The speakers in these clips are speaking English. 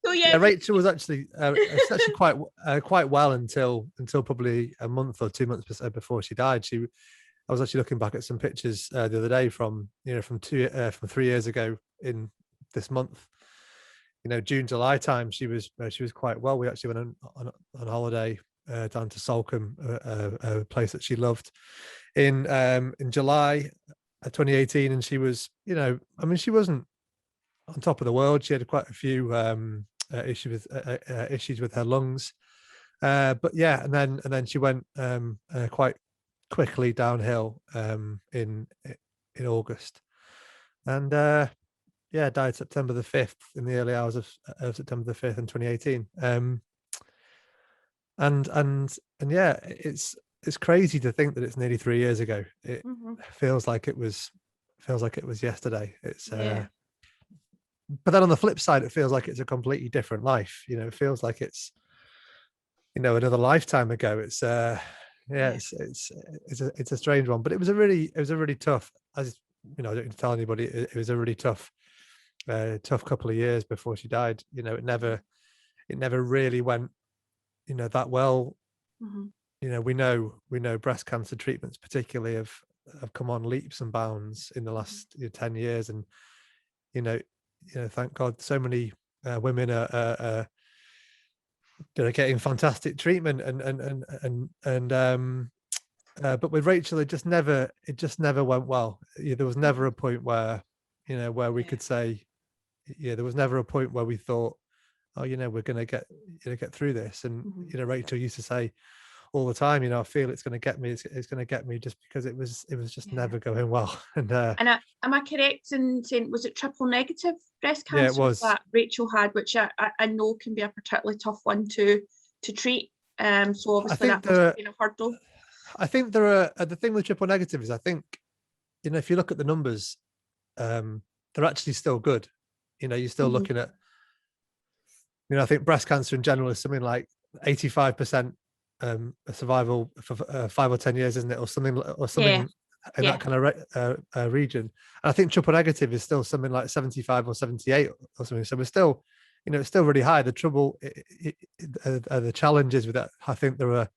So yeah, Yeah, Rachel was actually she's actually quite well until probably a month or 2 months before she died. I was actually looking back at some pictures the other day from from 3 years ago in this month. June, July time, she was quite well. We actually went on holiday down to Salcombe, a place that she loved in July 2018, and she was, she wasn't on top of the world. She had quite a few issues with her lungs, but yeah, and then she went quite quickly downhill in August, and yeah, died September the 5th, in the early hours of September the 5th in 2018. And yeah, it's crazy to think that it's nearly 3 years ago. It feels like it was yesterday. It's but then on the flip side, it feels like it's a completely different life. It feels like it's another lifetime ago. It's it's a strange one, but it was a really tough, as I don't need to tell anybody, it was a really tough couple of years before she died. It never really went that well. We know breast cancer treatments particularly have come on leaps and bounds in the last 10 years, and thank God so many women are getting fantastic treatment, but with Rachel, it just never went well. There was never a point where where we could say, there was never a point where we thought, oh, we're going to get through this. And Rachel used to say all the time, I feel it's going to get me, it's going to get me, just because it was just never going well. And am I correct in saying, was it triple negative breast cancer? Yeah, it was. That Rachel had, which I know can be a particularly tough one to treat. So obviously that must have been a hurdle. I think there are, the thing with triple negative is, I think, if you look at the numbers, they're actually still good. You're still looking at, I think breast cancer in general is something like 85% survival for 5 or 10 years, isn't it, or something in that kind of region. And I think triple negative is still something like 75 or 78 or something. So we're still, it's still really high. The trouble, the challenges with that, I think there are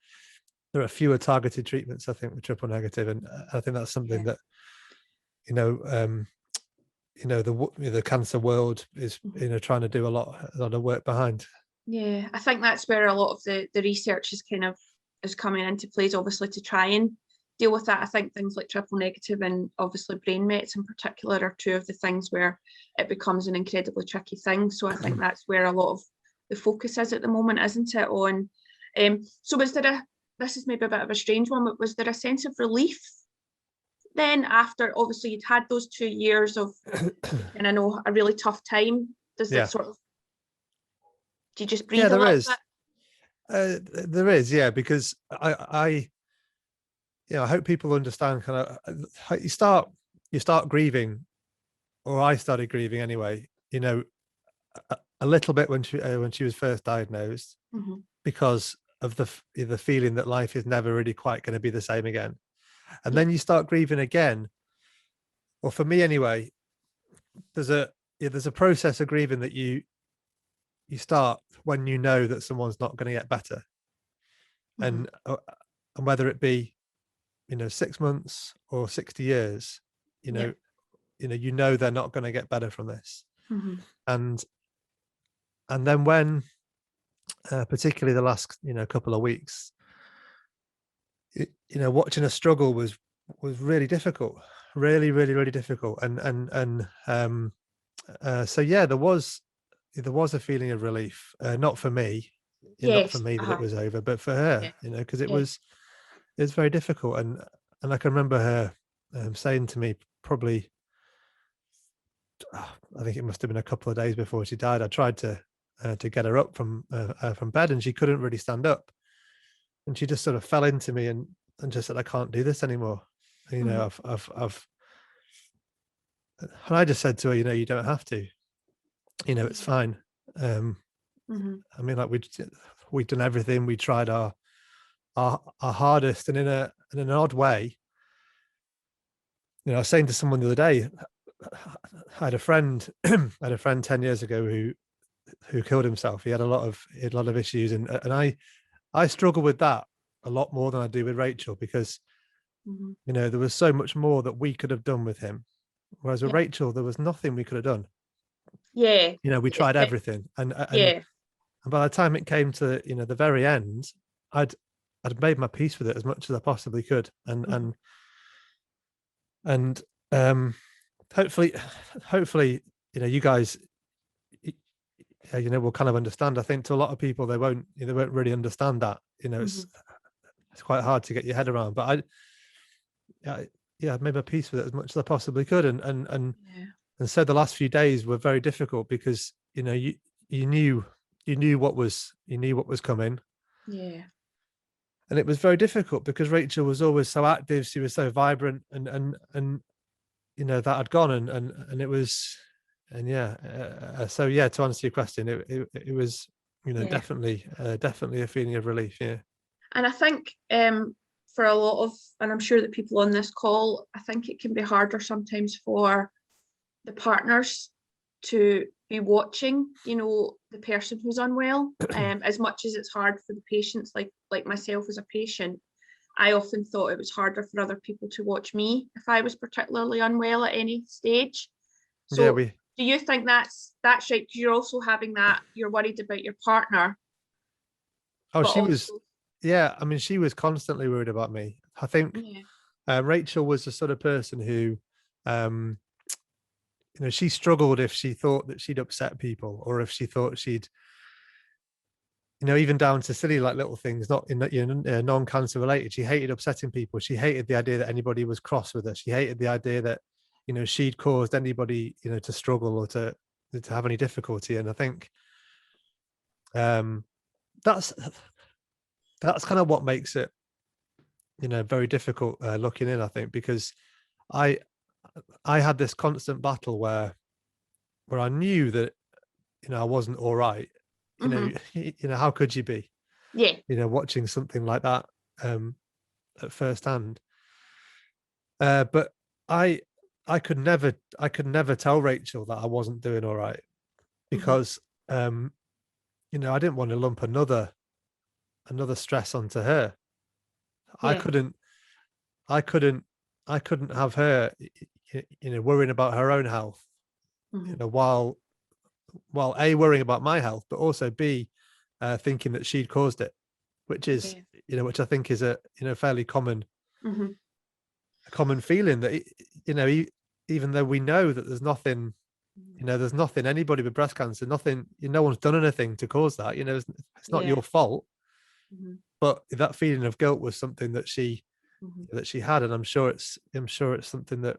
fewer targeted treatments, I think, with triple negative, and I think that's something that the cancer world is trying to do a lot of work behind. Yeah, I think that's where a lot of the research is coming into place, obviously, to try and deal with that. I think things like triple negative and obviously brain mets in particular are two of the things where it becomes an incredibly tricky thing. So I think that's where a lot of the focus is at the moment, isn't it? On so was there this is maybe a bit of a strange one, but was there a sense of relief then, after obviously you'd had those 2 years of, and I know, a really tough time? Does it sort of, do you just breathe a little bit? There is, yeah, because I hope people understand kind of, you start grieving, or I started grieving anyway, a little bit when she was first diagnosed, because of the feeling that life is never really quite going to be the same again. And then you start grieving again. Well, for me anyway, there's a process of grieving that you start when you know that someone's not going to get better, and whether it be 6 months or 60 years, you know they're not going to get better from this. And then when particularly the last couple of weeks, watching a struggle was really difficult, really difficult. And so yeah, there was a feeling of relief, not for me, not for me that it was over, but for her, because it was very difficult. And I can remember her saying to me, probably, I think it must have been a couple of days before she died, I tried to get her up from bed, and she couldn't really stand up. And she just sort of fell into me and just said, I can't do this anymore. And I just said to her, you don't have to, it's fine. I mean, like, we'd done everything. We tried our hardest, and in an odd way, I was saying to someone the other day, I had a friend 10 years ago who killed himself. He had a lot of issues, and I struggle with that a lot more than I do with Rachel, because Mhm. there was so much more that we could have done with him, whereas with Yeah. Rachel there was nothing we could have done. Yeah. We tried everything, and Yeah. by the time it came to the very end, I'd made my peace with it as much as I possibly could, and Mhm. and um hopefully you guys will kind of understand. I think to a lot of people, they won't really understand that. Mhm. It's quite hard to get your head around, but I made my peace with it as much as I possibly could, Yeah. and so the last few days were very difficult, because you knew what was coming, Yeah. and it was very difficult because Rachel was always so active, she was so vibrant, and that had gone, and it was, and yeah, so yeah, to answer your question, it was Yeah. definitely a feeling of relief. Yeah. And I think for a lot of, and I'm sure that people on this call, I think it can be harder sometimes for the partners to be watching, the person who's unwell. As much as it's hard for the patients, like myself as a patient, I often thought it was harder for other people to watch me if I was particularly unwell at any stage. Yeah, So do you think that's right? Because you're also having that, you're worried about your partner, but she was, also, yeah, I mean, she was constantly worried about me. I think yeah. Rachel was the sort of person who, um, she struggled if she thought that she'd upset people, or if she thought she'd, even down to silly like little things, not in non-cancer related. She hated upsetting people. She hated the idea that anybody was cross with her. She hated the idea that she'd caused anybody to struggle or to have any difficulty. And I think um, that's kind of what makes it very difficult looking in. I think because I I had this constant battle where I knew that I wasn't all right. Mm-hmm. How could you be? Yeah. Watching something like that um, at first hand. But I I could never tell Rachel that I wasn't doing all right, Mm-hmm. because I didn't want to lump another stress onto her. I Yeah. couldn't I couldn't I couldn't have her worrying about her own health, Mm-hmm. while A, worrying about my health, but also B, thinking that she'd caused it, which is Yeah. which I think is a fairly Mm-hmm. common feeling, that even though we know that there's nothing, anybody with breast cancer, nothing, no one's done anything to cause that, it's not Yeah. your fault, Mm-hmm. but that feeling of guilt was something that Mm-hmm. she had, and I'm sure it's something that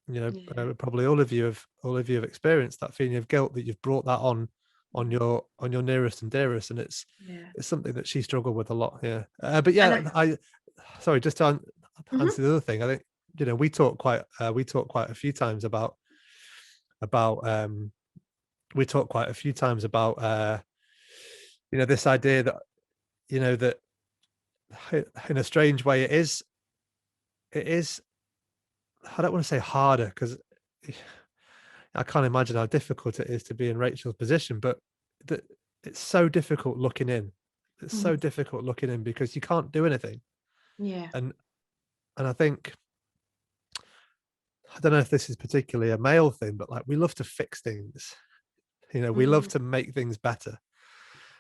Yeah. probably all of you have experienced, that feeling of guilt, that you've brought that on Mm-hmm. your nearest and dearest, and Yeah. it's something that she struggled with a lot. Yeah. But And yeah, I sorry, just to mm-hmm. answer the other thing, I think we talk quite a few times about we talk quite a few times about this idea that that in a strange way it is I don't want to say harder, because I can't imagine how difficult it is to be in Rachel's position, but that it's so difficult looking in. It's so Mm-hmm. difficult looking in because you can't do anything. Yeah. And I think, I don't know if this is particularly a male thing, but like, we love to fix things. We love Mm-hmm. to make things better.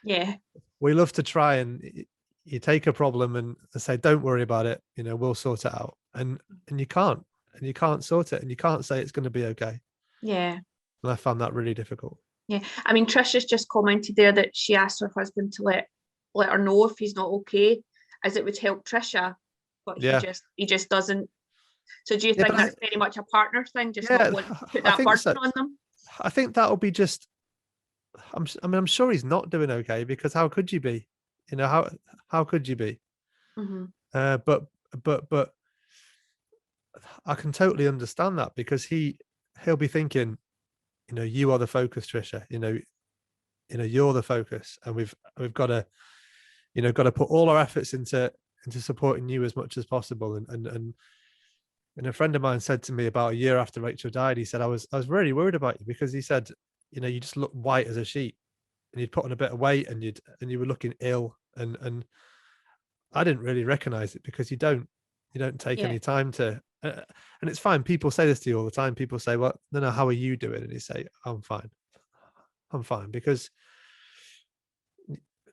Yeah. We love to try and you take a problem and say, don't worry about it, we'll sort it out. And you can't sort it, and you can't say it's going to be okay. Yeah. And I found that really difficult. Yeah. I mean, Trisha's just commented there that she asked her husband to let her know if he's not okay, as it would help Trisha, but Yeah. he just doesn't. So do you Yeah, think but that's very much a partner thing, just not yeah, wanting to put I that think burden so. on them? I think that'll be just. I'm sure he's not doing okay, because how could you be? How could you be? Mm-hmm. But but I can totally understand that, because he'll be thinking, you are the focus, Trisha. You're the focus, and we've got to got to put all our efforts into supporting you as much as possible. And a friend of mine said to me about a year after Rachel died, he said, I was really worried about you, because he said, you just look white as a sheet. you'd put on a bit of weight, and you were looking ill, and I didn't really recognize it, because you don't take Yeah. any time to, and it's fine. People say this to you all the time. People say, well, no, how are you doing? And you say, I'm fine. I'm fine. Because,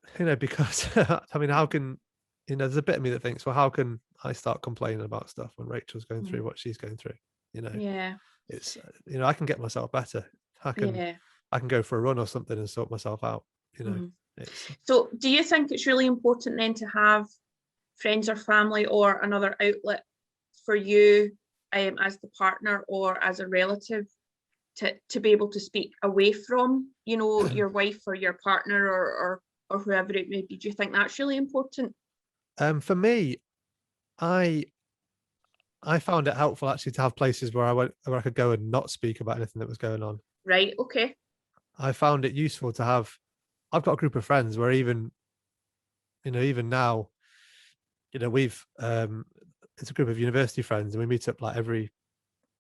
because I mean, how can, there's a bit of me that thinks, well, how can I start complaining about stuff when Rachel's going through what she's going through? Yeah. It's, I can get myself better. I can, Yeah. I can go for a run or something and sort myself out. Mhm. It's, So do you think it's really important then to have friends or family or another outlet for you, as the partner or as a relative, to be able to speak away from, your wife or your partner, or whoever it may be? Do you think that's really important? for me, I found it helpful actually to have places where I could go and not speak about anything that was going on. Right. Okay. I found it useful to have. I've got a group of friends where even now, we've it's a group of university friends, and we meet up like every,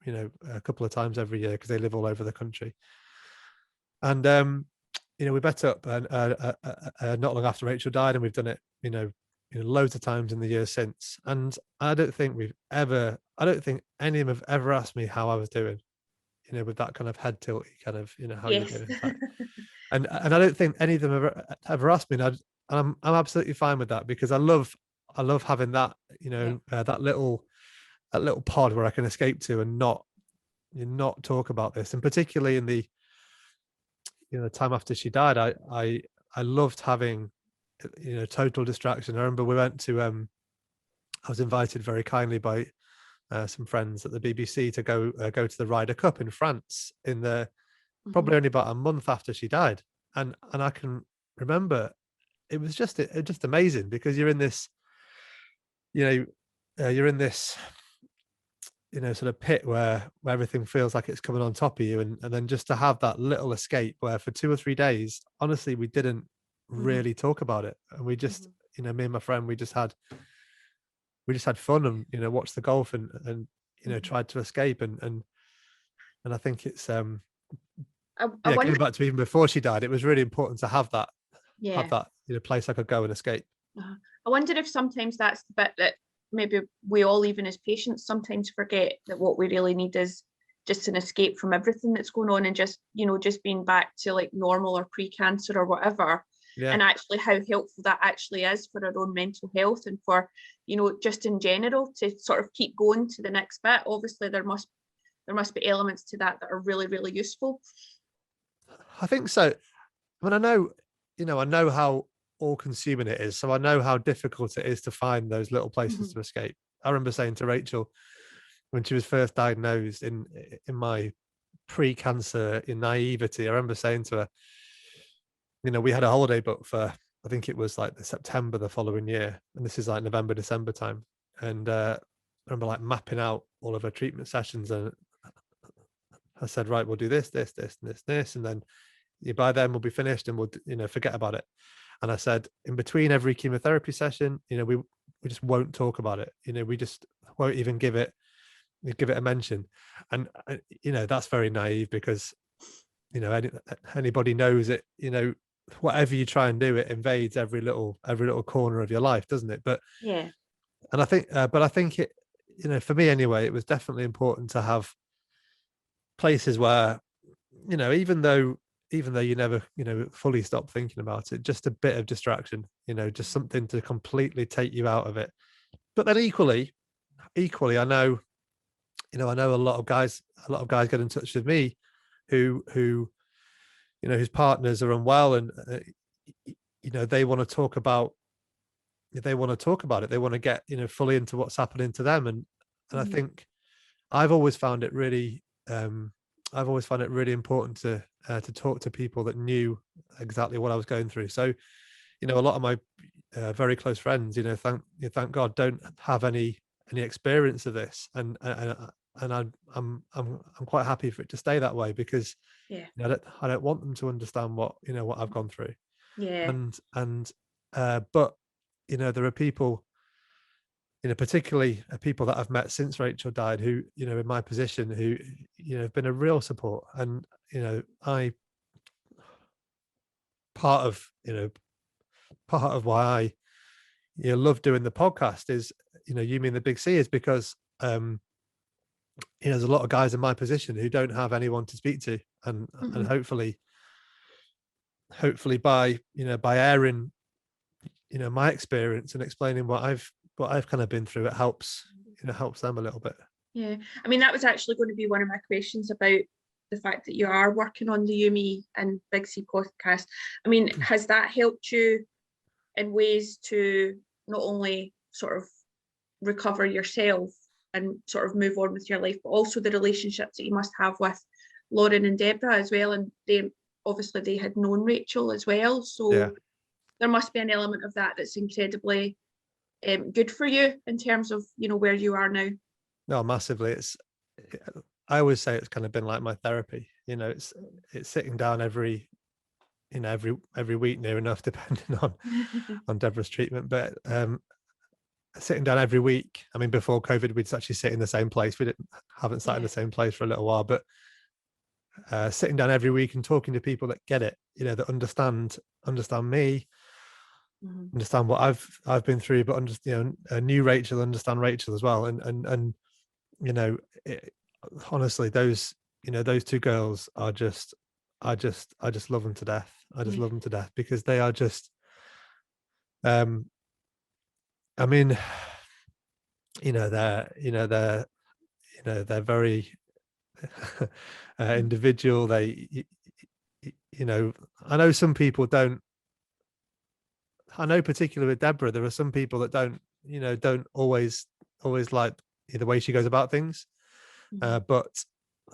a couple of times every year, because they live all over the country. And we met up and not long after Rachel died, and we've done it, loads of times in the years since. And I don't think any of them have ever asked me how I was doing, with that kind of head tilty kind of, how you Yes. doing type. And I don't think any of them ever asked me. And I'm absolutely fine with that, because I love having that, that little pod where I can escape to and not talk about this. And particularly in the time after she died, I loved having total distraction. I remember we went to I was invited very kindly by some friends at the BBC to go to the Ryder Cup in France, in the probably only about a month after she died. And I can remember it was just amazing, because you're in this, you're in this, sort of pit where everything feels like it's coming on top of you, and then just to have that little escape where for 2 or 3 days, honestly, we didn't really talk about it, and we just, me and my friend, we just had fun, and watched the golf, and tried to escape, and I think it's I yeah, wonder. going back to even before she died, it was really important to have that Yeah. place I could go and escape. I wonder if sometimes that's the bit that maybe we all, even as patients, sometimes forget, that what we really need is just an escape from everything that's going on, and just being back to like normal or pre-cancer or whatever. Yeah. And actually how helpful that actually is for our own mental health, and for just in general, to sort of keep going to the next bit. Obviously there must be elements to that are really, really useful. I think so. I mean, I know how all-consuming it is, so I know how difficult it is to find those little places to escape. I remember saying to Rachel when she was first diagnosed, in my pre-cancer in naivety, I remember saying to her, we had a holiday booked for, I think it was like the September the following year, and this is like November, December time. And I remember like mapping out all of her treatment sessions, and I said, right, we'll do this, this, this, and this, and then by then we'll be finished, and we'll, forget about it. And I said, in between every chemotherapy session, we just won't talk about it. We just won't even give it a mention. And that's very naive, because anybody knows it. Whatever you try and do, it invades every little corner of your life, doesn't it? But Yeah. and I think it, for me anyway, it was definitely important to have places where, even though you never, fully stop thinking about it, just a bit of distraction, just something to completely take you out of it. But then equally, I know, I know a lot of guys get in touch with me who whose partners are unwell, and they want to talk about it. They want to get, fully into what's happening to them. And I think I've always found it really important to talk to people that knew exactly what I was going through. So, a lot of my very close friends, thank God, don't have any experience of this, and I'm quite happy for it to stay that way, because Yeah. I don't want them to understand what I've gone through. Yeah. And but there are people, particularly people that I've met since Rachel died, who, in my position, who, have been a real support. And, I part of why I love doing the podcast is, you mean the big C, is because there's a lot of guys in my position who don't have anyone to speak to, and hopefully by airing my experience and explaining what I've kind of been through, it helps them a little bit. Yeah, I mean, that was actually going to be one of my questions about the fact that you are working on the Yumi and Big C podcast. I mean, has that helped you in ways to not only sort of recover yourself and sort of move on with your life, but also the relationships that you must have with Lauren and Deborah as well? And they had known Rachel as well, so there must be an element of that that's incredibly good for you in terms of where you are now. No, massively. I always say it's kind of been like my therapy. It's sitting down every week near enough, depending on Deborah's treatment, but sitting down every week. I mean, before COVID, we'd actually sit in the same place. We haven't sat in the same place for a little while, but sitting down every week and talking to people that get it, that understand me, understand what I've been through, but a new Rachel understand Rachel as well, and honestly, those two girls are just, I just love them to death. I just love them to death, because they are just, I mean, they're very individual. They, I know some people don't. I know, particularly with Deborah, there are some people that don't always like the way she goes about things. But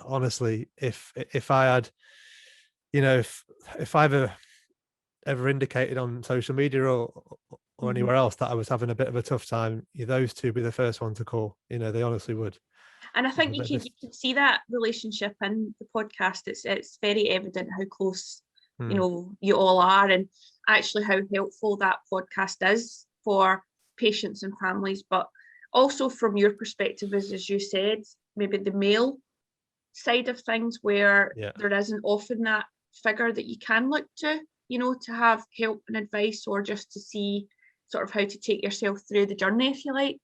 honestly, if I had, if I ever indicated on social media or anywhere else that I was having a bit of a tough time, those two would be the first one to call. They honestly would. And I think you can see that relationship in the podcast. It's very evident how close you all are, and actually how helpful that podcast is for patients and families, but also from your perspective, as you said, maybe the male side of things, where there isn't often that figure that you can look to, to have help and advice, or just to see sort of how to take yourself through the journey, if you like.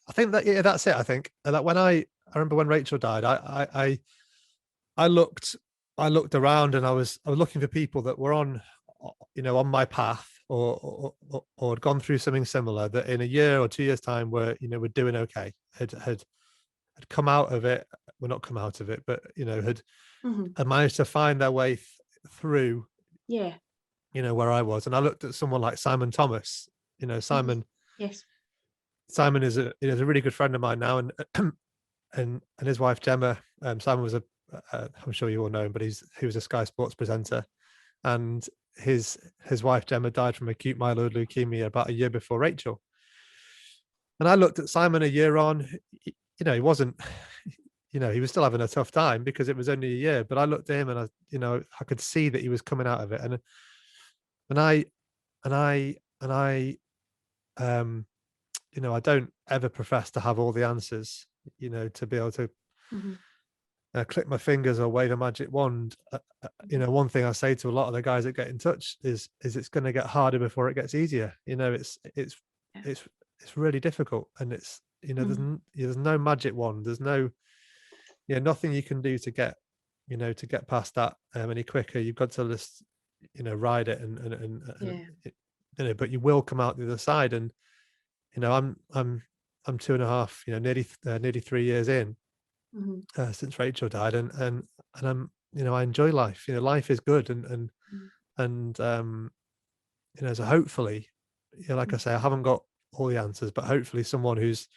I think that that's it. I think that when I remember when Rachel died, I looked around, and I was looking for people that were on my path, or had gone through something similar, that in a year or 2 years time were doing okay, had come out of it. Well, not come out of it, but had managed to find their way through where I was. And I looked at someone like Simon Thomas. Simon Simon is a really good friend of mine now, and his wife Gemma. Simon was I'm sure you all know him, but he was a Sky Sports presenter, and his wife Gemma died from acute myeloid leukemia about a year before Rachel. And I looked at Simon a year on. He wasn't, he was still having a tough time, because it was only a year. But I looked at him, and I could see that he was coming out of it. And I don't ever profess to have all the answers, to be able to click my fingers or wave a magic wand. One thing I say to a lot of the guys that get in touch is it's going to get harder before it gets easier. It's really difficult, and it's there's no magic wand. There's no nothing you can do to get past that any quicker. You've got to just ride it and but you will come out the other side. And I'm 2.5, nearly 3 years in since Rachel died, and I'm I enjoy life. Life is good, and so hopefully, like I say, I haven't got all the answers, but hopefully someone who's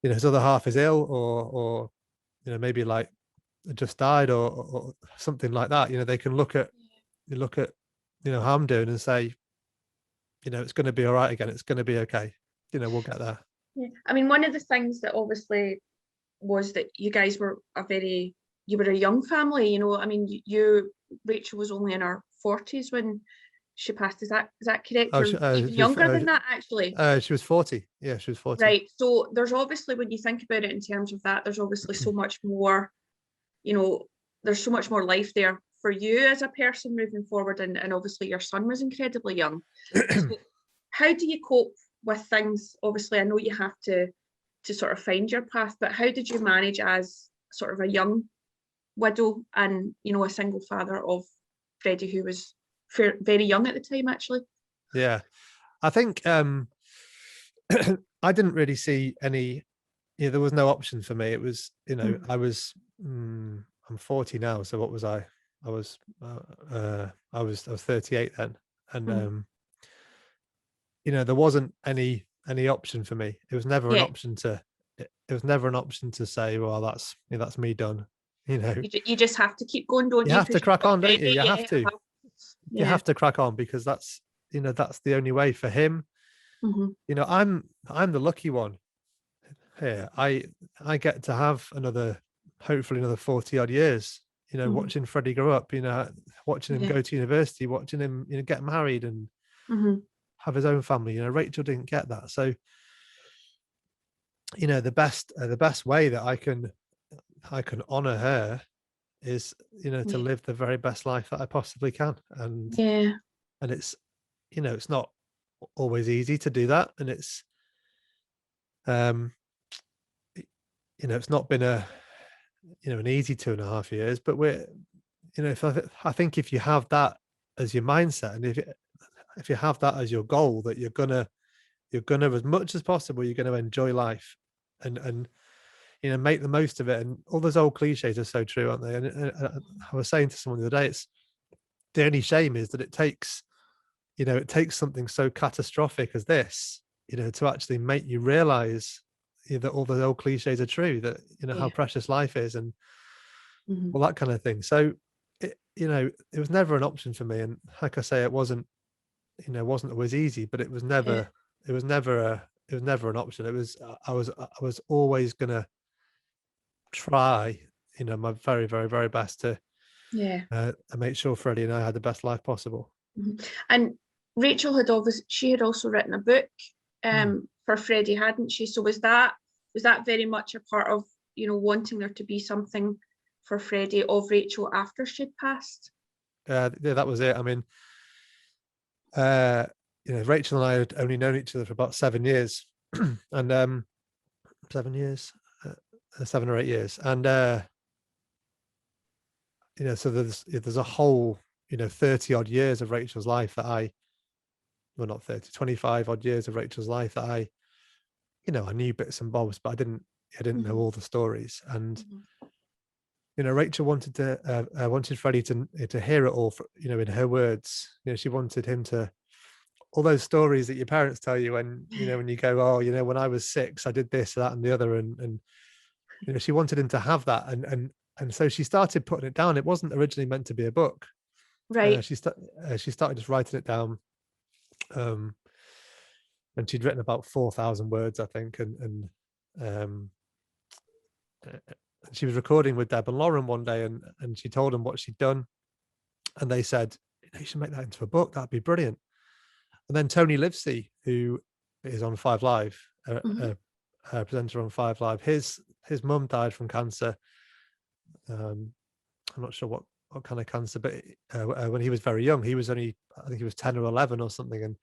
his other half is ill, or maybe like just died, or something like that, they can look at how I'm doing and say, it's going to be all right again. It's going to be okay. We'll get there. Yeah. I mean, one of the things that obviously was that you guys were a young family. I mean, Rachel was only in her 40s when she passed. Is that correct? Oh, even younger than that, actually. She was 40. Yeah, she was 40. Right. So there's obviously, when you think about it in terms of that, there's obviously so much more, there's so much more life there for you as a person moving forward? And obviously your son was incredibly young. So how do you cope with things? Obviously, I know you have to sort of find your path, but how did you manage as sort of a young widow and, you know, a single father of Freddie, who was very young at the time, actually? Yeah, I think I didn't really see any. Yeah, there was no option for me. It was, you know, I was. I'm 40 now, so what was I? I was 38 then, and you know, there wasn't any option for me. It was never an Yeah, option to. It was never an option to say, well, that's me done. You know, you just have to keep going, don't you you? have to Because you've crack got on, don't you? Freddie. You have Yeah, to. You yeah. have to crack on because that's, you know, that's the only way for him. You know, I'm the lucky one here. I get to have hopefully another 40 odd years, you know, watching Freddie grow up, you know, watching him Yeah. go to university, watching him, you know, get married and have his own family. You know, Rachel didn't get that. So, you know, the best way that I can honor her is, you know, to Yeah. live the very best life that I possibly can. Yeah. And it's, you know, it's not always easy to do that. And it's, um, you know, it's not been an easy 2.5 years, but you know, I think if you have that as your mindset, and if you have that as your goal, that you're gonna as much as possible, you're gonna enjoy life, and you know, make the most of it. And all those old cliches are so true, aren't they? And I was saying to someone the other day, it's the only shame is that it takes something so catastrophic as this, you know, to actually make you realize, you know, that all those old cliches are true, that, you know, how Yeah. precious life is and all that kind of thing. So, you know, it was never an option for me. And like I say, it wasn't, you know, it wasn't always easy, but Yeah. it was never an option. I was always going to try, you know, my very, very, very best to Yeah. make sure Freddie and I had the best life possible. And Rachel she had also written a book Mm. for Freddie, hadn't she? So was that very much a part of, you know, wanting there to be something for Freddie of Rachel after she'd passed? Yeah, that was it. I mean, you know, Rachel and I had only known each other for about 7 years, and 7 years, 7 or 8 years, and you know, so there's a whole, you know, 30 odd years of Rachel's life that well, not 30, 25 odd years of Rachel's life that you know, I knew bits and bobs, but I didn't know all the stories. And you know, Rachel wanted Freddie to hear it all, you know, in her words. You know, she wanted him to, all those stories that your parents tell you when, you know, when you go, oh, you know, when I was 6, I did this, that, and the other, and you know, she wanted him to have that, and so she started putting it down. It wasn't originally meant to be a book. Right. She started just writing it down, um, and she'd written about 4,000 words, I think, um, she was recording with Deb and Lauren one day, and she told them what she'd done, and they said, you should make that into a book. That'd be brilliant. And then Tony Livesey, who is on Five Live, a presenter on Five Live, his mum died from cancer. I'm not sure what kind of cancer, but when he was very young, he was only, I think he was 10 or 11 or something, and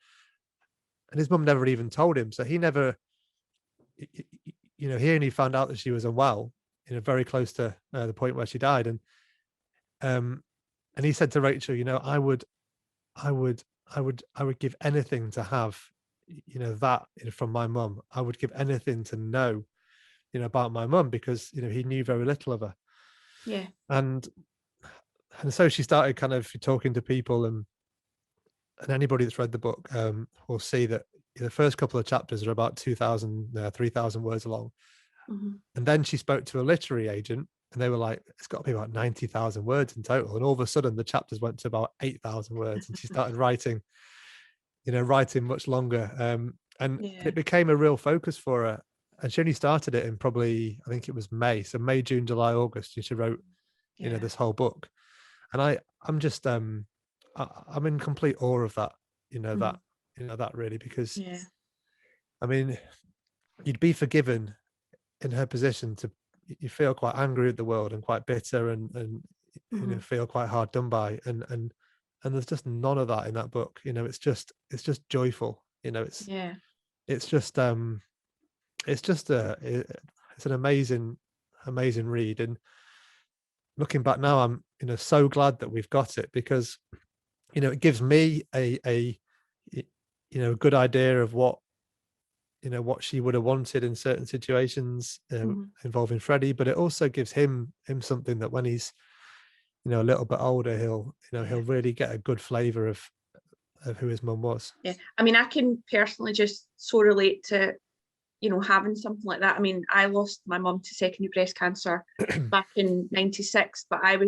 his mum never even told him, so he never, you know, he only found out that she was unwell, you know, very close to the point where she died, um, and he said to Rachel, you know, I would give anything to have, you know, that, you know, from my mum. I would give anything to know, you know, about my mum, because, you know, he knew very little of her. Yeah. And so she started kind of talking to people, and anybody that's read the book will see that the first couple of chapters are about 2,000, 3,000 words long. And then she spoke to a literary agent, and they were like, it's got to be about 90,000 words in total. And all of a sudden the chapters went to about 8,000 words, and she started writing, you know, writing much longer. And Yeah. it became a real focus for her. And she only started it in probably, I think it was May. So May, June, July, August, and she wrote, you know, Yeah. this whole book. And I'm just, I'm in complete awe of that, that really, because Yeah. I mean, you'd be forgiven in her position to, you feel quite angry at the world and quite bitter, and feel quite hard done by, and there's just none of that in that book. It's just joyful. Yeah. It's just it's an amazing read. And looking back now, I'm so glad that we've got it, because it gives me a good idea of what she would have wanted in certain situations involving Freddie, but it also gives him something that when he's a little bit older, he'll really get a good flavor of who his mum was. Yeah, I mean, I can personally just so relate to having something like that. I mean, I lost my mum to secondary breast cancer back in '96, but I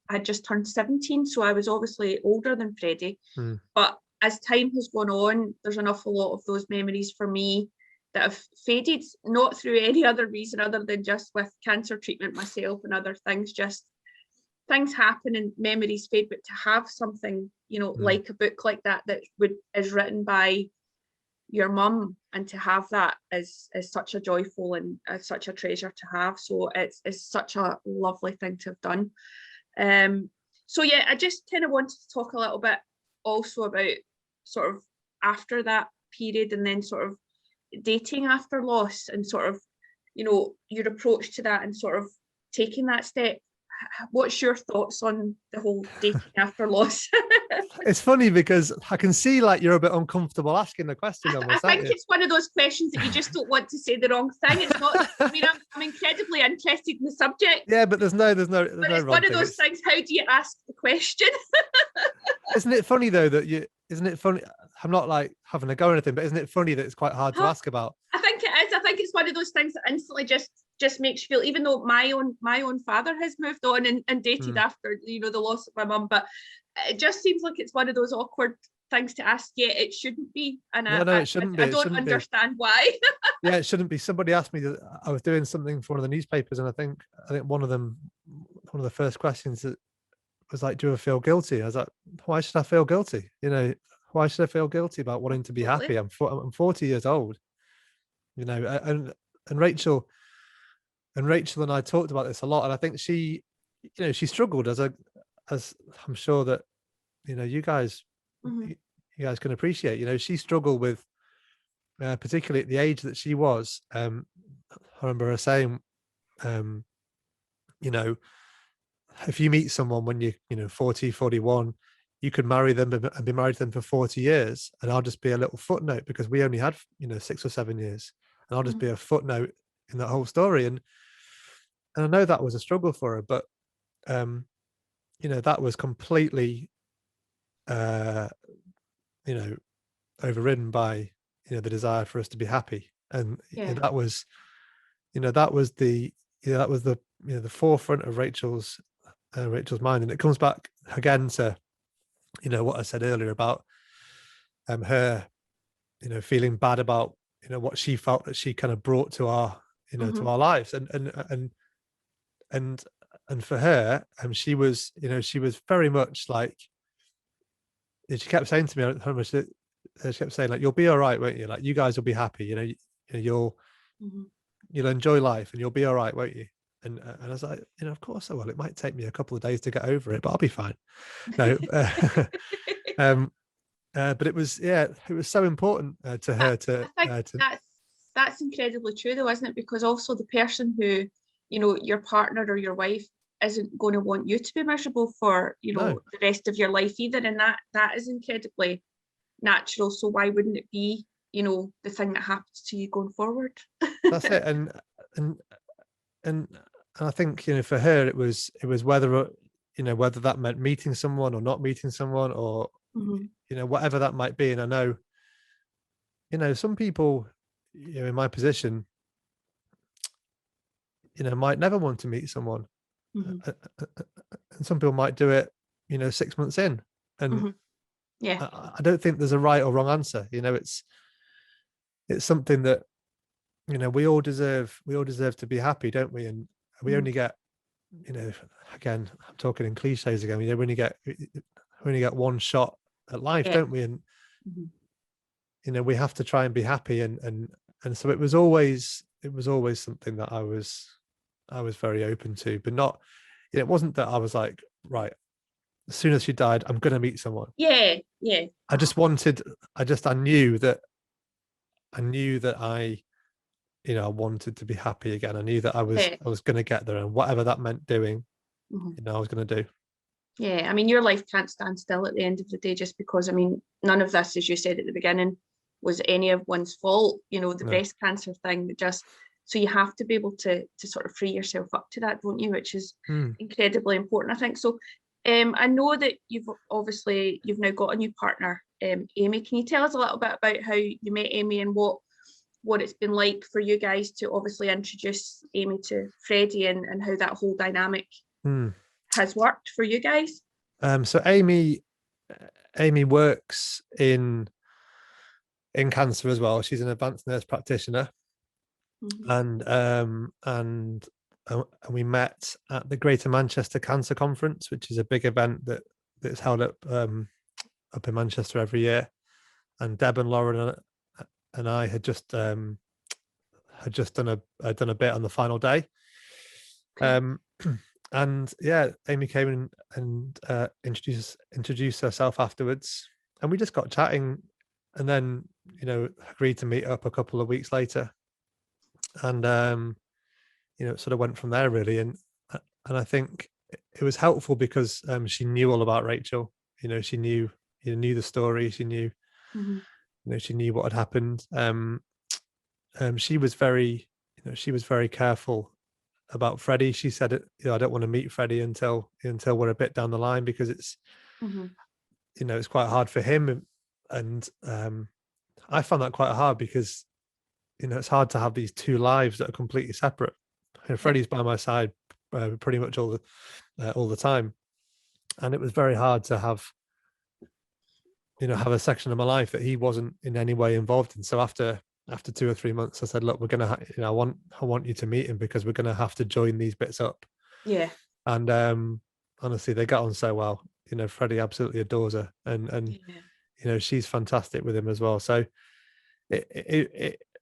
had just turned 17, so I was obviously older than Freddie. But as time has gone on, there's an awful lot of those memories for me that have faded, not through any other reason other than just with cancer treatment myself and other things. Just things happen and memories fade, but to have something like a book like that is written by your mum, and to have that is such a joyful and such a treasure to have. So it's such a lovely thing to have done. So yeah, I just kind of wanted to talk a little bit also about sort of after that period, and then sort of dating after loss, and sort of your approach to that, and sort of taking that step. What's your thoughts on the whole dating after loss? It's funny because I can see like you're a bit uncomfortable asking the question. I think it's one of those questions that you just don't want to say the wrong thing. It's not. I mean, I'm incredibly interested in the subject. Yeah, but there's no but it's one of those things. How do you ask the question? Isn't it funny though that Isn't it funny? I'm not like having a go or anything, but isn't it funny that it's quite hard to ask about? I think it is. I think it's one of those things that instantly just makes you feel, even though my own father has moved on and dated after the loss of my mum, but it just seems like it's one of those awkward things to ask. Yeah, it shouldn't be, and no, it shouldn't be. I don't understand why. Yeah, it shouldn't be. Somebody asked me that I was doing something for one of the newspapers, and I think one of the first questions that was like, "Do you ever feel guilty?" I was like, "Why should I feel guilty? Why should I feel guilty about wanting to be happy? I'm 40 years old, and Rachel and I talked about this a lot, and I think she struggled as I'm sure that you guys can appreciate. She struggled with particularly at the age that she was. I remember her saying, if you meet someone when you're 40, 41, you could marry them and be married to them for 40 years, and I'll just be a little footnote because we only had 6 or 7 years, and I'll just be a footnote in that whole story. And I know that was a struggle for her, but that was completely overridden by the desire for us to be happy. And that was the forefront of Rachel's mind. And it comes back again to what I said earlier about her feeling bad about what she felt that she kind of brought to our to our lives. And for her, she was very much like, she kept saying to me how much she kept saying, like, you'll be all right, won't you? Like, you guys will be happy, you'll enjoy life and you'll be all right, won't you? And I was like, of course I will. It might take me a couple of days to get over it, but I'll be fine. No, but it was so important to her I think that's incredibly true, though, isn't it? Because also the person who, your partner or your wife isn't going to want you to be miserable for, the rest of your life either. And that is incredibly natural. So why wouldn't it be, the thing that happens to you going forward? That's it. And I think, for her, it was whether, whether that meant meeting someone or not meeting someone, or, whatever that might be. And I know, some people, in my position, might never want to meet someone. And some people might do it, 6 months in. And I don't think there's a right or wrong answer. It's something that, we all deserve to be happy, don't we? And we only get, again, I'm talking in cliches again, we only get one shot at life, don't we? And we have to try and be happy. And so it was always something that I was very open to, but not, it wasn't that I was like, right, as soon as she died, I'm going to meet someone. Yeah. I just wanted, I knew that I, I wanted to be happy again. I knew that I was going to get there, and whatever that meant doing, I was going to do. Yeah, I mean, your life can't stand still at the end of the day, just because, I mean, none of this, as you said at the beginning, was any of one's fault, the breast cancer thing, just, so you have to be able to sort of free yourself up to that, don't you, which is incredibly important, I think. So I know that you've now got a new partner, Amy. Can you tell us a little bit about how you met Amy and what it's been like for you guys to obviously introduce Amy to Freddie, and how that whole dynamic has worked for you guys? So Amy works in cancer as well. She's an advanced nurse practitioner, and we met at the Greater Manchester Cancer Conference, which is a big event that's held up in Manchester every year. And Deb and Lauren and I had just done a bit on the final day. Okay. And yeah, Amy came in and introduced herself afterwards, and we just got chatting, and then agreed to meet up a couple of weeks later, and it sort of went from there really. And I think it was helpful because she knew all about Rachel. She knew the story. She knew she knew what had happened. She was very careful about Freddie. She said, I don't want to meet Freddie until we're a bit down the line, because it's it's quite hard for him, and I found that quite hard, because it's hard to have these two lives that are completely separate. Freddie's by my side pretty much all the time, and it was very hard to have a section of my life that he wasn't in any way involved in. So after 2 or 3 months, I said, look, we're gonna I want you to meet him, because we're gonna have to join these bits up. Yeah. And honestly, they got on so well. Freddie absolutely adores her, and she's fantastic with him as well. So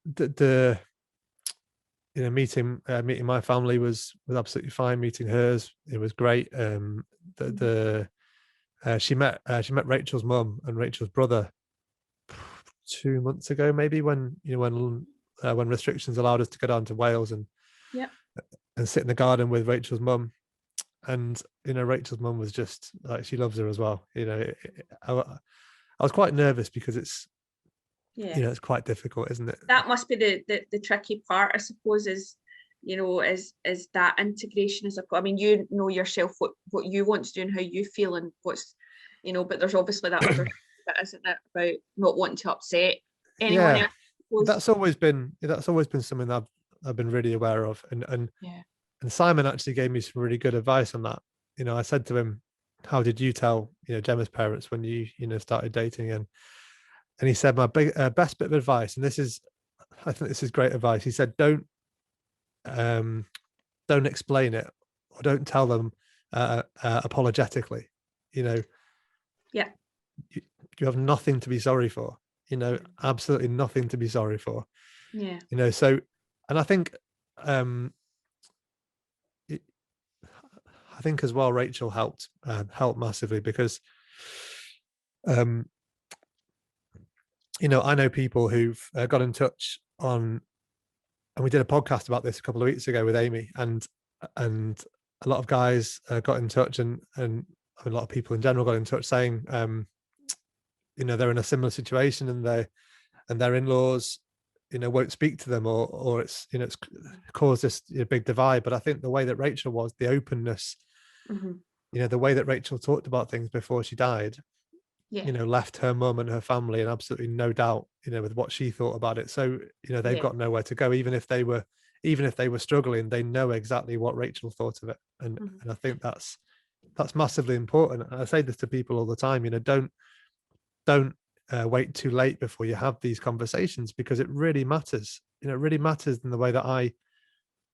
the meeting my family was absolutely fine. Meeting hers, it was great. She met Rachel's mum and Rachel's brother 2 months ago, maybe, when restrictions allowed us to go down to Wales and sit in the garden with Rachel's mum. And Rachel's mum was just like, she loves her as well. I was quite nervous, because it's it's quite difficult, isn't it? That must be the tricky part, I suppose, is is that integration as I mean, you know yourself what you want to do and how you feel, and what's but there's obviously that other bit, isn't it, about not wanting to upset anyone else. That's always been something that I've been really aware of, and Simon actually gave me some really good advice on that. I said to him, how did you tell Gemma's parents when you started dating? And he said, my best bit of advice, and I think this is great advice. He said, don't explain it, or don't tell them apologetically. You have nothing to be sorry for. Absolutely nothing to be sorry for. So, and I think as well, Rachel helped massively, because I know people who've got in touch and we did a podcast about this a couple of weeks ago with Amy, and a lot of guys got in touch, and a lot of people in general got in touch saying they're in a similar situation, and their in-laws won't speak to them, or it's it's caused this big divide. But I think the way that Rachel was, the openness, the way that Rachel talked about things before she died, left her mum and her family in absolutely no doubt, with what she thought about it. So they've got nowhere to go. Even if they were struggling, they know exactly what Rachel thought of it, and I think that's massively important. And I say this to people all the time, don't wait too late before you have these conversations, because it really matters. It really matters in the way that I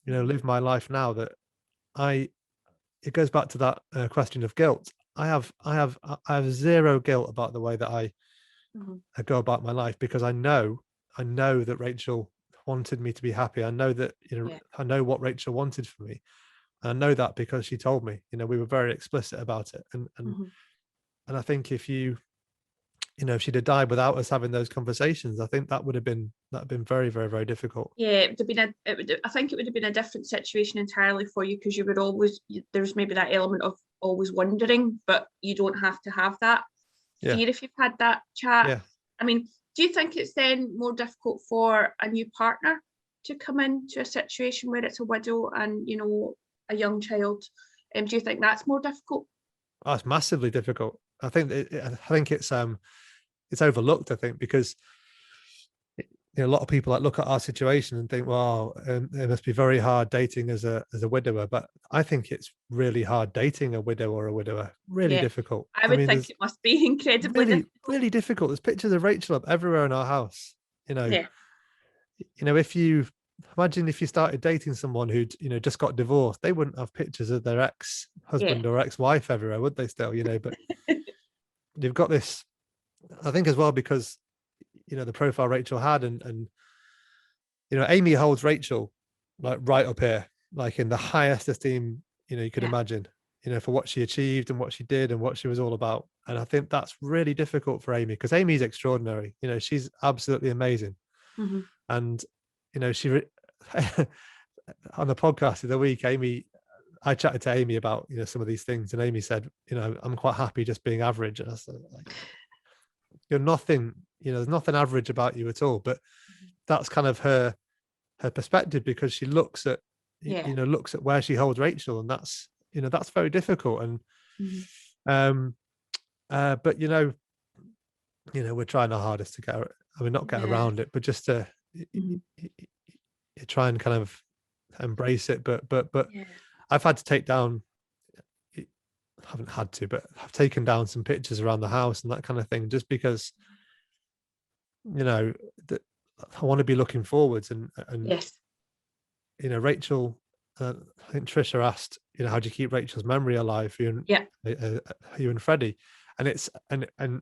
live my life now, that it goes back to that question of guilt. I have zero guilt about the way that I go about my life, because I know that Rachel wanted me to be happy. I know that I know what Rachel wanted for me. And I know that because she told me, we were very explicit about it. And I think if if she'd have died without us having those conversations, I think that'd have been very, very, very difficult. Yeah, it would have been I think it would have been a different situation entirely for you, because you would always, there's maybe that element of always wondering, but you don't have to have that fear if you've had that chat. Yeah. I mean, do you think it's then more difficult for a new partner to come into a situation where it's a widow and, a young child? Do you think that's more difficult? Oh, it's massively difficult. I think it's overlooked, I think, because a lot of people look at our situation and think, well, it must be very hard dating as a widower. But I think it's really hard dating a widow or a widower. Really difficult. I would think it must be incredibly difficult. Really difficult. There's pictures of Rachel up everywhere in our house. If you imagine if you started dating someone who'd just got divorced, they wouldn't have pictures of their ex-husband or ex-wife everywhere, would they? Still, but you've got this, I think, as well, because the profile Rachel had, and Amy holds Rachel like right up here, like in the highest esteem you could imagine, for what she achieved and what she did and what she was all about. And I think that's really difficult for Amy, because Amy's extraordinary. She's absolutely amazing. And she on the podcast of the week, I chatted to Amy about some of these things, and Amy said, I'm quite happy just being average. And I said, like, you're nothing, there's nothing average about you at all. But that's kind of her perspective, because she looks at looks at where she holds Rachel, and that's that's very difficult. And but we're trying our hardest to not get around it, but just to try and kind of embrace it. But I've had to take down, I haven't had to, but I've taken down some pictures around the house and that kind of thing, just because that I want to be looking forwards. And Rachel, I think Trisha asked, how do you keep Rachel's memory alive, you and Freddie? And it's and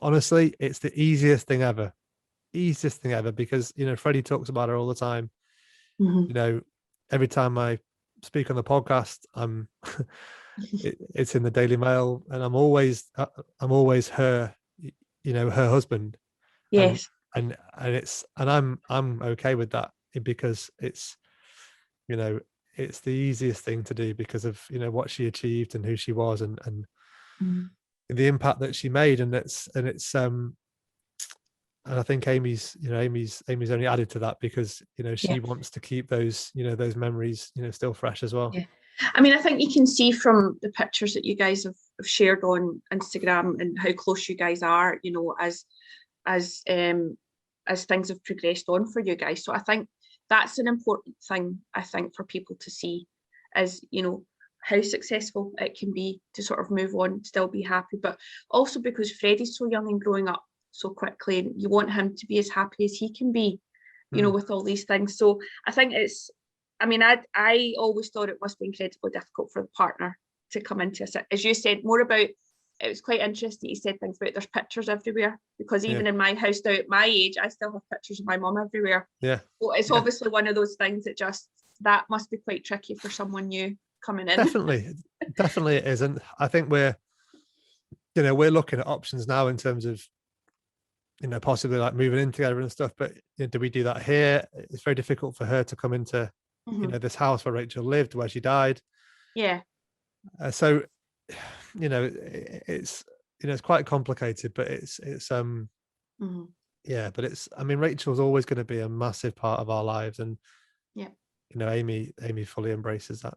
honestly, it's the easiest thing ever, because Freddie talks about her all the time. Every time I speak on the podcast, it's in the Daily Mail, and I'm always her, her husband. Yes. And I'm okay with that, because it's it's the easiest thing to do, because of what she achieved and who she was, and the impact that she made. And I think Amy's only added to that, because she wants to keep those those memories still fresh as well. I mean, I think you can see from the pictures that you guys have shared on Instagram and how close you guys are, as things have progressed on for you guys. So I think that's an important thing, I think, for people to see, is how successful it can be to sort of move on, still be happy, but also because Freddie's so young and growing up so quickly, and you want him to be as happy as he can be, with all these things. So I think I always thought it must be incredibly difficult for the partner to come into it. As you said, more about, it was quite interesting, you said things about there's pictures everywhere, because even in my house now at my age, I still have pictures of my mum everywhere. So it's obviously one of those things that must be quite tricky for someone new coming in. Definitely it is. And I think we're looking at options now in terms of possibly like moving in together and stuff, but do we do that here? It's very difficult for her to come into this house where Rachel lived, where she died. So it's it's quite complicated, but it's but it's, I mean, Rachel's always going to be a massive part of our lives, and Amy fully embraces that.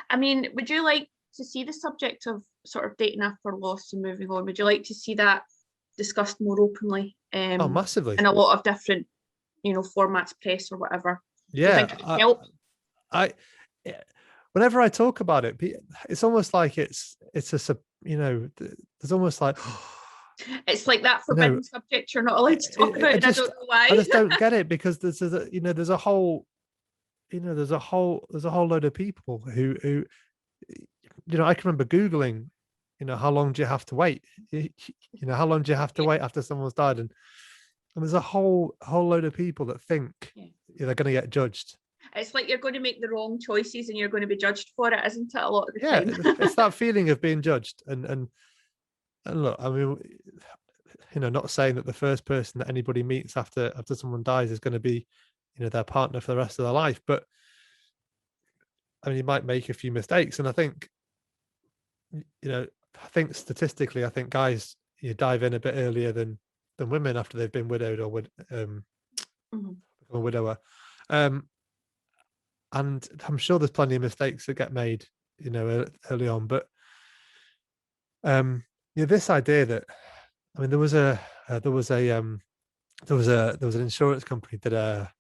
I mean, would you like to see the subject of sort of dating after loss and moving on, would you like to see that discussed more openly? Massively, in a lot of different formats, press or whatever. Do you think it would help? Whenever I talk about it, it's almost like it's a there's almost like it's like that forbidden subject you're not allowed to talk about, and I don't know why. I just don't get it, because there's a whole load of people who I can remember Googling, how long do you have to wait? How long do you have to wait after someone's died? And there's a whole load of people that think they're going to get judged. it's like you're going to make the wrong choices and you're going to be judged for it, isn't it? A lot of the Yeah, time. it's that feeling of being judged. And look, I mean, not saying that the first person that anybody meets after someone dies is going to be, their partner for the rest of their life. But I mean, you might make a few mistakes, and I think, statistically, I think guys dive in a bit earlier than women after they've been widowed or become a widower. And I'm sure there's plenty of mistakes that get made, early on. But this idea that, I mean, there was an insurance company that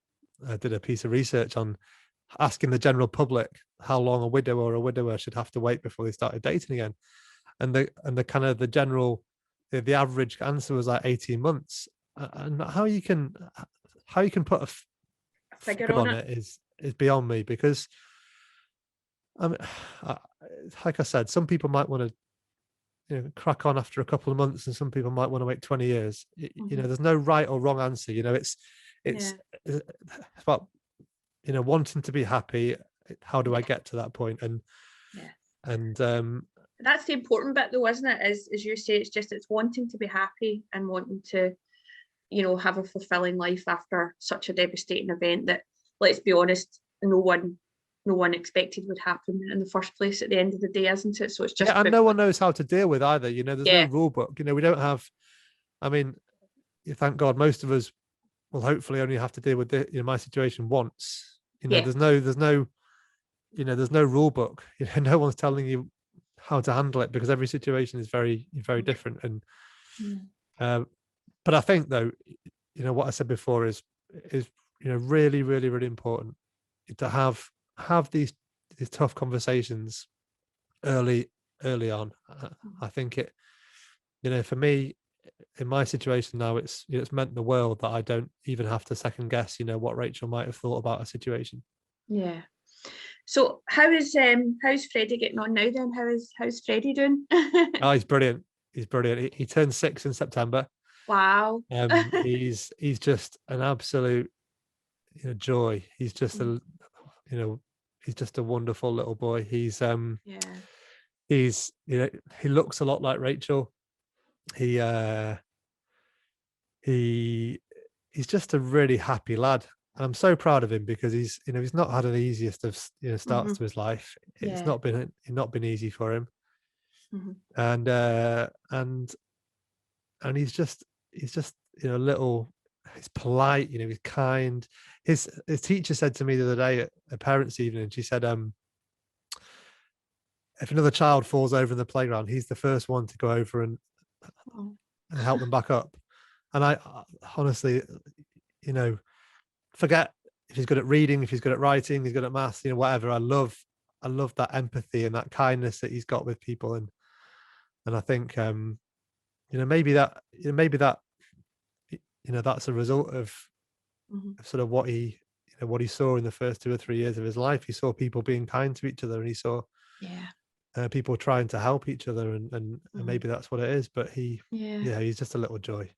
did a piece of research on asking the general public how long a widow or a widower should have to wait before they started dating again, and the kind of the average answer was like 18 months. And how you can put a Figure figure on on it. it is beyond me, because I mean, like I said, some people might want to crack on after a couple of months, and some people might want to wait 20 years. There's no right or wrong answer. It's about wanting to be happy. How do I get to that point? And that's the important bit, though, isn't it? As you say, it's wanting to be happy and wanting to have a fulfilling life after such a devastating event that, let's be honest, no one expected would happen in the first place at the end of the day, isn't it? So it's just and no one knows how to deal with either. There's no rule book. We don't have, I mean, thank God most of us will hopefully only have to deal with my situation once. There's no rule book. No one's telling you how to handle it, because every situation is very, very different. And but I think, though, what I said before is really, really, really important to have these tough conversations early on. I think it, for me, in my situation now, it's meant the world that I don't even have to second guess what Rachel might have thought about a situation. Yeah. So how's Freddie getting on now then? How's Freddie doing? Oh, he's brilliant. He's brilliant. He turned 6 in September. Wow. He's just an absolute joy. He's just he's just a wonderful little boy. He's he looks a lot like Rachel. He's just a really happy lad. And I'm so proud of him, because he's not had the easiest of starts to his life. It's not been easy for him. And he's just little, he's polite, he's kind. His teacher said to me the other day at a parents' evening, she said, if another child falls over in the playground, he's the first one to go over and help them back up. And I honestly, forget if he's good at reading, if he's good at writing, he's good at maths, whatever. I love that empathy and that kindness that he's got with people. And I think, maybe that that's a result of sort of what he saw in the first 2 or 3 years of his life. He saw people being kind to each other, and he saw people trying to help each other, and maybe that's what it is. But he's just a little joy.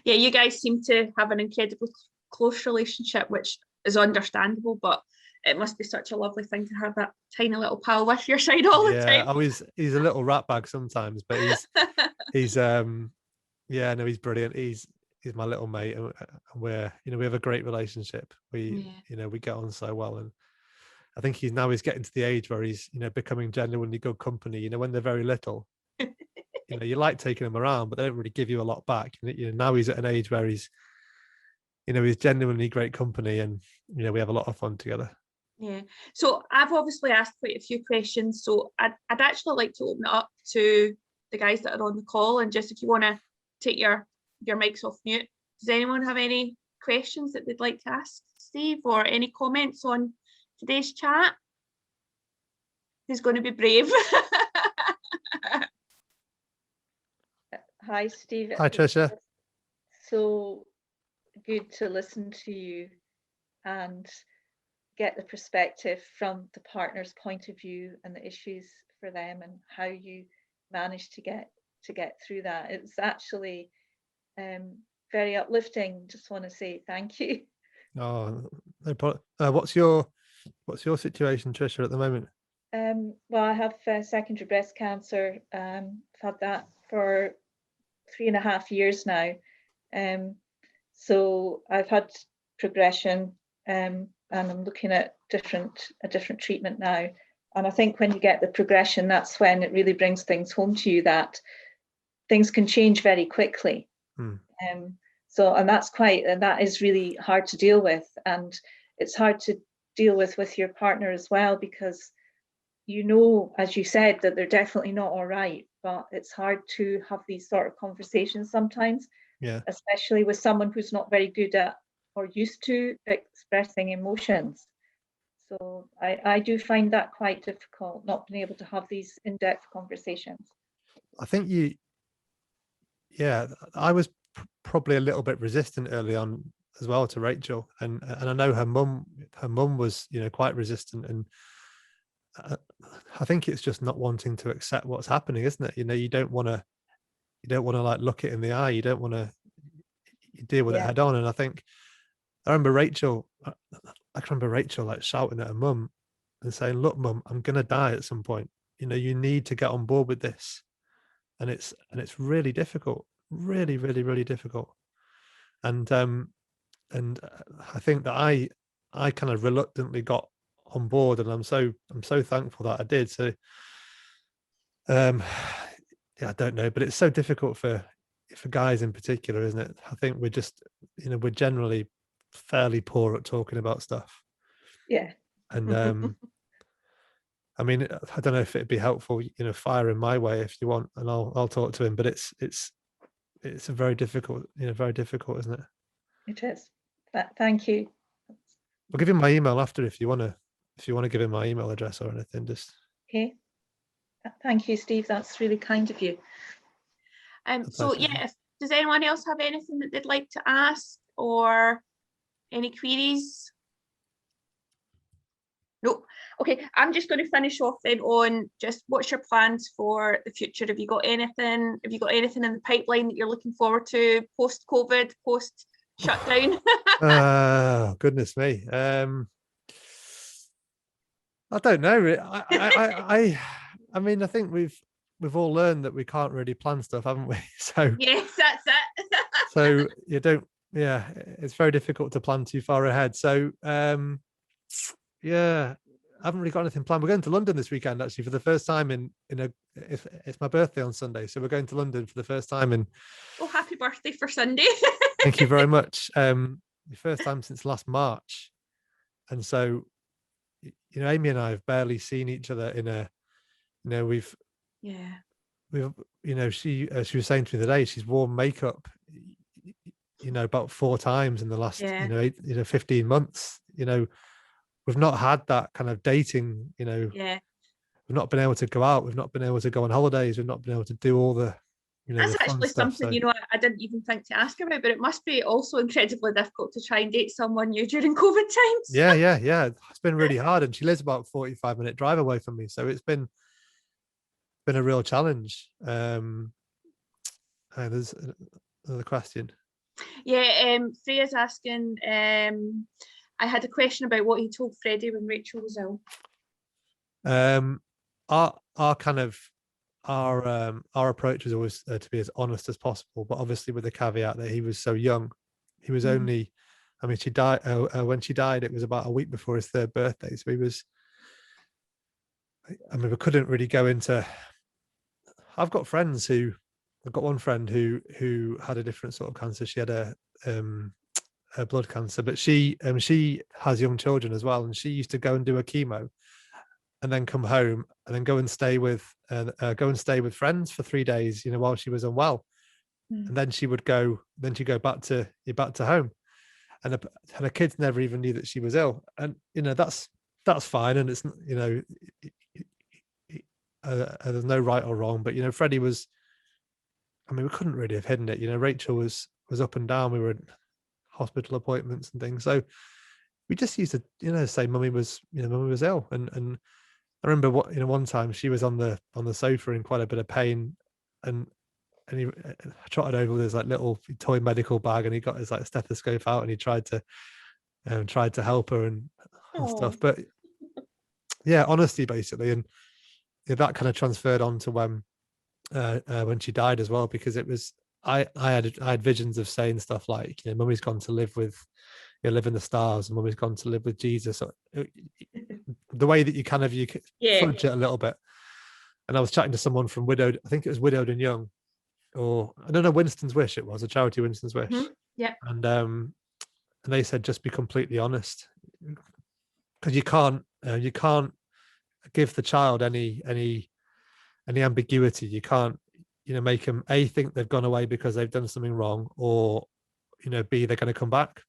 Yeah, you guys seem to have an incredibly close relationship, which is understandable, but it must be such a lovely thing to have that tiny little pal with your side all the time. Oh, he's a little rat bag sometimes, but he's he's brilliant. He's my little mate, and we're we have a great relationship. We we get on so well, and I think he's getting to the age where he's becoming genuinely good company. When they're very little, you like taking them around, but they don't really give you a lot back. Now he's at an age where he's he's genuinely great company, and we have a lot of fun together. Yeah. So I've obviously asked quite a few questions, so I'd actually like to open it up to the guys that are on the call, and just if you want to take your mics off mute. Does anyone have any questions that they'd like to ask Steve, or any comments on today's chat? Who's going to be brave? Hi, Steve. Hi, Tricia. So good to listen to you and get the perspective from the partner's point of view and the issues for them, and how you managed to get through that. It's actually very uplifting. Just want to say thank you. Oh, no problem. What's your What's your situation, Trisha, at the moment? Well, I have secondary breast cancer. I've had that for 3.5 years now. So I've had progression, and I'm looking at a different treatment now. And I think when you get the progression, that's when it really brings things home to you that things can change very quickly. And that is really hard to deal with, and it's hard to deal with your partner as well, because as you said, that they're definitely not all right, but it's hard to have these sort of conversations sometimes, especially with someone who's not very good at or used to expressing emotions. So I do find that quite difficult, not being able to have these in-depth conversations. I think I was probably a little bit resistant early on as well to Rachel, and I know her mum was quite resistant, and I think it's just not wanting to accept what's happening, isn't it? You don't want to like look it in the eye. You don't want to deal with it head on. And I remember Rachel like shouting at her mum and saying, "Look, mum, I'm gonna die at some point. You need to get on board with this." And it's really difficult, really, really, really difficult. And I think that I kind of reluctantly got on board, and I'm so thankful that I did. So I don't know, but it's so difficult for guys in particular, isn't it? I think we're just we're generally fairly poor at talking about stuff. And I mean, I don't know if it'd be helpful, fire in my way if you want, and I'll talk to him, but it's a very difficult, isn't it? It is. Thank you. I'll give him my email after if you want to give him my email address or anything. Just okay. Thank you, Steve. That's really kind of you. So does anyone else have anything that they'd like to ask or any queries? Nope. Okay, I'm just going to finish off then on just what's your plans for the future? Have you got anything in the pipeline that you're looking forward to post-COVID, post-shutdown? Goodness me. I don't know. I mean, I think we've all learned that we can't really plan stuff, haven't we? So yes, that's it. So it's very difficult to plan too far ahead. So I haven't really got anything planned. We're going to London this weekend, actually, for the first time it's my birthday on Sunday, so we're going to London for the first time in. Oh, happy birthday for Sunday. Thank you very much. The first time since last March, and so Amy and I have barely seen each other we've she was saying to me today, she's worn makeup about 4 times in the last 15 months. We've not had that kind of dating, we've not been able to go out, we've not been able to go on holidays, we've not been able to do all the that's the actually stuff, something I didn't even think to ask about, but it must be also incredibly difficult to try and date someone new during COVID times. Yeah, it's been really hard, and she lives about 45-minute drive away from me, so it's been a real challenge. There's another question. Freya's asking, I had a question about what he told Freddie when Rachel was ill. Our approach was always to be as honest as possible, but obviously with the caveat that he was so young. He was only, I mean, she died when she died, it was about a week before his 3rd birthday, so we couldn't really go into. I've got one friend who had a different sort of cancer. She had a blood cancer, but she has young children as well, and she used to go and do a chemo and then come home and then go and stay with friends for 3 days, while she was unwell. And then she'd go back to home, and her kids never even knew that she was ill. And that's fine, and it's there's no right or wrong, but Freddie was, we couldn't really have hidden it. Rachel was up and down. We were in hospital appointments and things, so we just used to say mummy was ill. And I remember one time she was on the sofa in quite a bit of pain, and he trotted over with his like little toy medical bag, and he got his like stethoscope out, and he tried to help her. And and stuff. Oh. But yeah, honesty basically, and that kind of transferred on to when she died as well, because it was I had visions of saying stuff like, mummy's gone to live with, live in the stars, and mummy's gone to live with Jesus. The way that you fudge it a little bit. And I was chatting to someone from Widowed, I think it was Widowed and Young, or I don't know, Winston's Wish, it was a charity, Winston's Wish. Yeah. And they said, just be completely honest, because you can't give the child any ambiguity. You can't make them A, think they've gone away because they've done something wrong, or B, they're going to come back.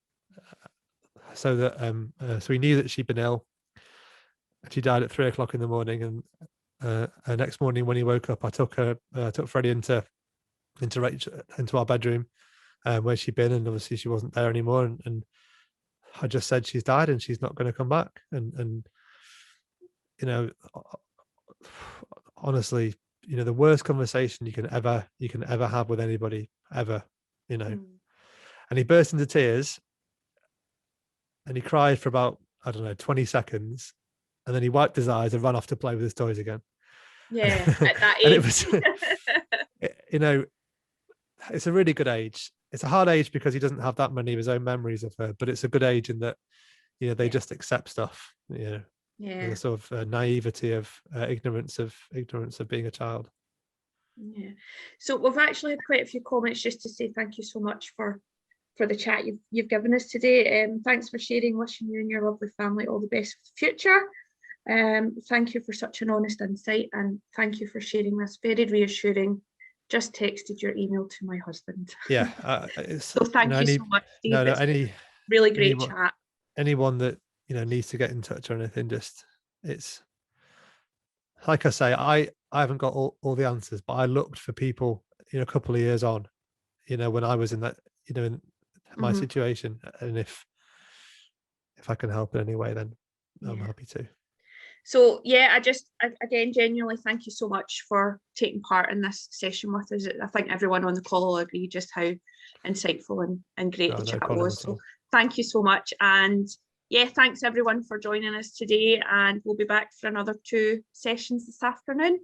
So that so we knew that she'd been ill. She died at 3 o'clock in the morning, and next morning when he woke up, I took Freddie into our bedroom where she'd been, and obviously she wasn't there anymore, and I just said, she's died and she's not going to come back. And honestly, the worst conversation you can ever have with anybody ever, and he burst into tears and he cried for about, I don't know, 20 seconds, and then he wiped his eyes and ran off to play with his toys again. Yeah, at that age. And it was it's a really good age. It's a hard age because he doesn't have that many of his own memories of her, but it's a good age in that they just accept stuff, the sort of naivety of ignorance of being a child. Yeah. So we've actually had quite a few comments just to say thank you so much for the chat you've given us today. Thanks for sharing. Wishing you and your lovely family all the best for the future. Thank you for such an honest insight, and thank you for sharing this very reassuring. Just texted your email to my husband. Yeah. So thank you so much, Steve. It's really great chat. Anyone that needs to get in touch or anything, just, it's like I say, I haven't got all the answers, but I looked for people a couple of years on, when I was in that, in my situation, and if I can help in any way, then I'm happy to. So yeah, again, genuinely thank you so much for taking part in this session with us. I think everyone on the call will agree just how insightful and great the chat was. So thank you so much. And yeah, thanks everyone for joining us today, and we'll be back for another 2 sessions this afternoon.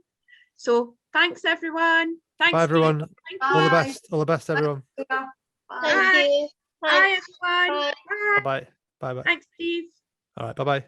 So thanks everyone. Thanks. Bye everyone. Thank all the best. All the best, everyone. Bye. Bye everyone. Bye. Bye. Thanks, Steve. All right. Bye-bye.